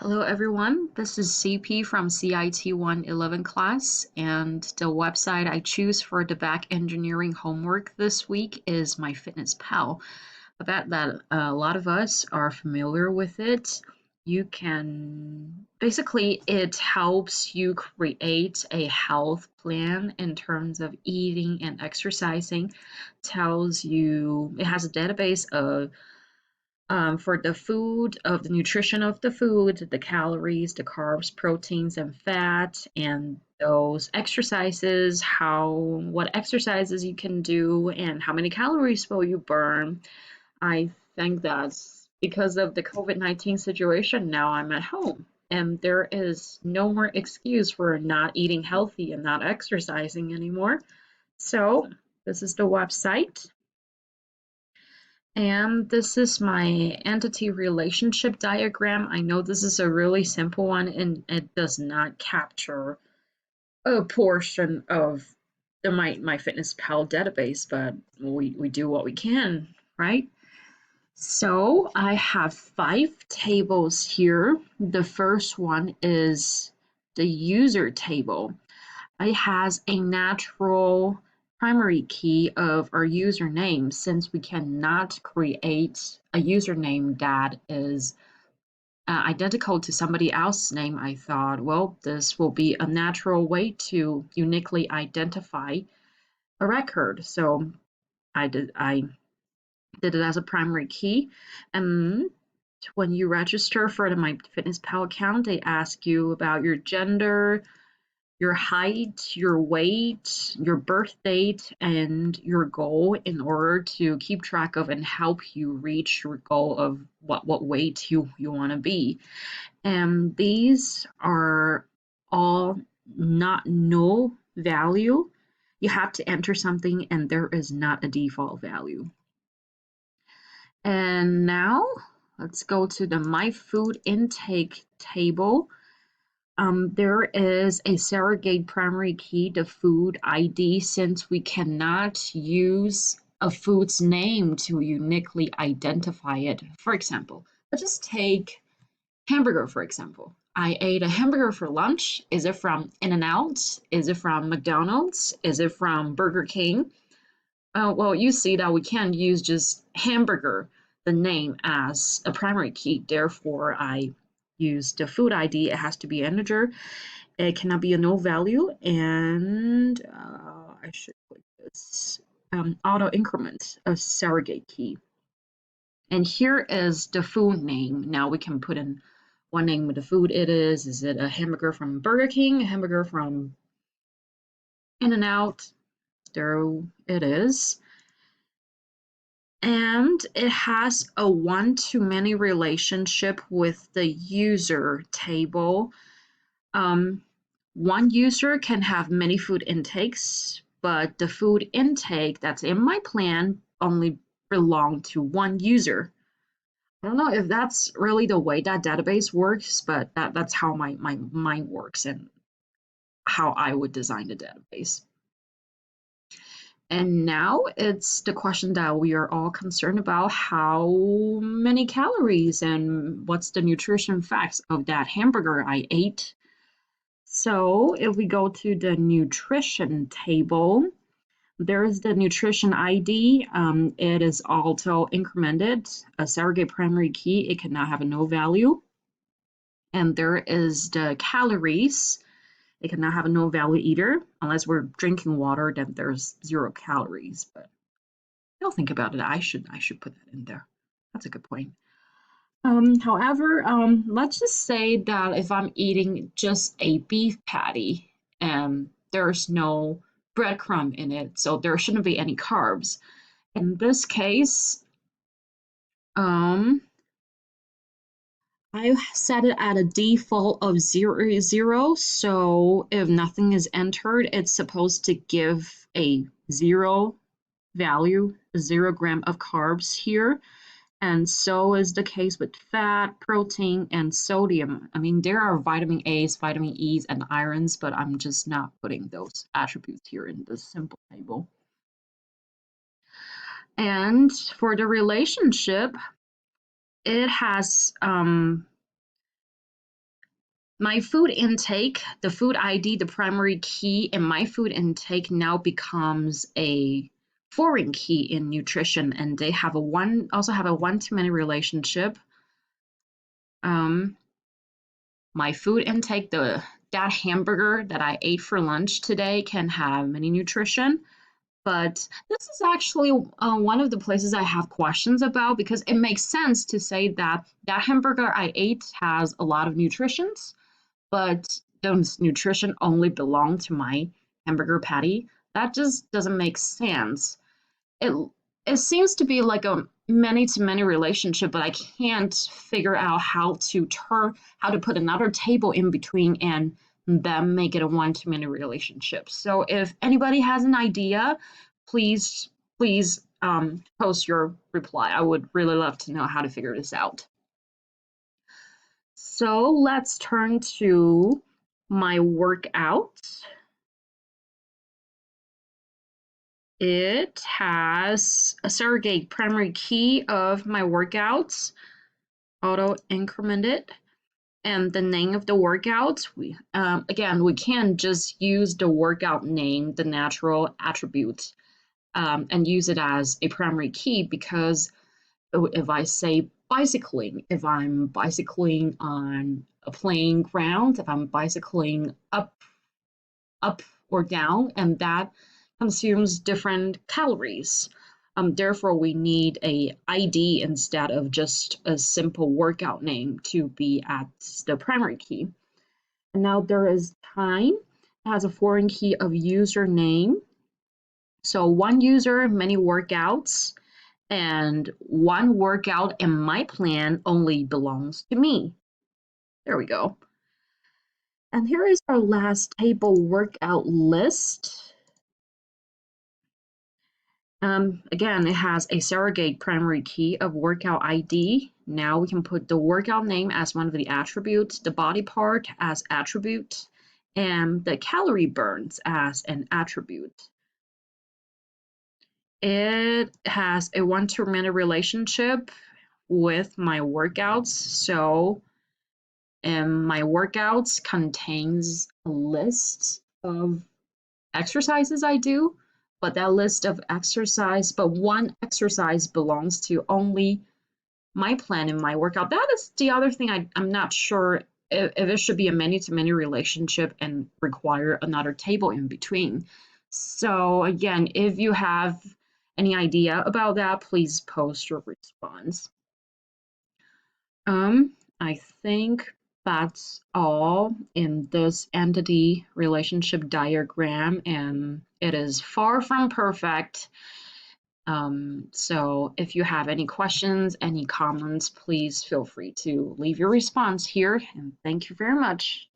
Hello everyone, this is CP from CIT 111 class, and the website I choose for the back engineering homework this week is MyFitnessPal. I bet that a lot of us are familiar with it. Basically, it helps you create a health plan in terms of eating and exercising. It has a database of for the food, of the nutrition of the food, the calories, the carbs, proteins, and fat, and those exercises, what exercises you can do, and how many calories will you burn. I think that's because of the COVID-19 situation. Now I'm at home, and there is no more excuse for not eating healthy and not exercising anymore. So this is the website. And this is my entity relationship diagram. I know this is a really simple one and it does not capture a portion of the MyFitnessPal database, but we do what we can, right? So I have 5 tables here. The first one is the user table. It has a natural primary key of our username. Since we cannot create a username that is identical to somebody else's name, I thought, well, this will be a natural way to uniquely identify a record. So I did it as a primary key. And when you register for the MyFitnessPal account, they ask you about your gender, your height, your weight, your birth date, and your goal in order to keep track of and help you reach your goal of what weight you want to be. And these are all not null value. You have to enter something and there is not a default value. And now let's go to the My Food Intake table. There is a surrogate primary key, the food ID, since we cannot use a food's name to uniquely identify it. For example, let's just take hamburger, for example. I ate a hamburger for lunch. Is it from In-N-Out? Is it from McDonald's? Is it from Burger King? Well, you see that we can't use just hamburger, the name, as a primary key. Therefore, I use the food ID. It has to be integer. It cannot be a null value. And I should click this auto increment, a surrogate key. And here is the food name. Now we can put in what name of the food it is. Is it a hamburger from Burger King? A hamburger from In-N-Out? There it is. And it has a one-to-many relationship with the user table. One user can have many food intakes, but the food intake that's in my plan only belong to one user. I don't know if that's really the way that database works, but that's how my mind works and how I would design the database. And now it's the question that we are all concerned about: how many calories and what's the nutrition facts of that hamburger I ate. So if we go to the nutrition table, there's the nutrition ID. It is auto incremented, a surrogate primary key. It cannot have a no value. And there is the calories. It cannot have a no value either. Unless we're drinking water, then there's 0 calories. But don't think about it. I should put that in there. That's a good point. However, let's just say that if I'm eating just a beef patty and there's no breadcrumb in it, so there shouldn't be any carbs. In this case, um, I set it at a default of 0, so if nothing is entered, it's supposed to give a 0 value, 0 gram of carbs here. And so is the case with fat, protein, and sodium. I mean, there are vitamin A's, vitamin E's, and irons, but I'm just not putting those attributes here in this simple table. And for the relationship, it has My food intake, the food ID, the primary key in my food intake now becomes a foreign key in nutrition, and they have a also have a one-to-many relationship. Um, my food intake, that hamburger that I ate for lunch today can have many nutrition, but this is actually one of the places I have questions about because it makes sense to say that that hamburger I ate has a lot of nutritions, but those nutrition only belong to my hamburger patty. That just doesn't make sense. It it seems to be like a many to many relationship, but I can't figure out how to put another table in between and then make it a one to many relationship. So if anybody has an idea, please post your reply. I would really love to know how to figure this out. So let's turn to my workout. It has a surrogate primary key of my workouts, auto incremented, and the name of the workout. Again, we can't just use the workout name, the natural attribute, and use it as a primary key because if I say bicycling, if I'm bicycling on a plain ground, if I'm bicycling up or down, and that consumes different calories. Therefore, we need a ID instead of just a simple workout name to be at the primary key. And now there is time as a foreign key of username. So one user, many workouts, and one workout in my plan only belongs to me. There we go. And here is our last table workout list. Again, it has a surrogate primary key of workout ID. Now we can put the workout name as one of the attributes, the body part as attribute, and the calorie burns as an attribute. It has a one-to-many relationship with my workouts. So my workouts contains a list of exercises I do, but that list of exercise, but one exercise belongs to only my plan and my workout. That is the other thing I'm not sure if it should be a many-to-many relationship and require another table in between. So again, if you have any idea about that, please post your response. I think that's all in this entity relationship diagram, and it is far from perfect. So if you have any questions, any comments, please feel free to leave your response here, and thank you very much.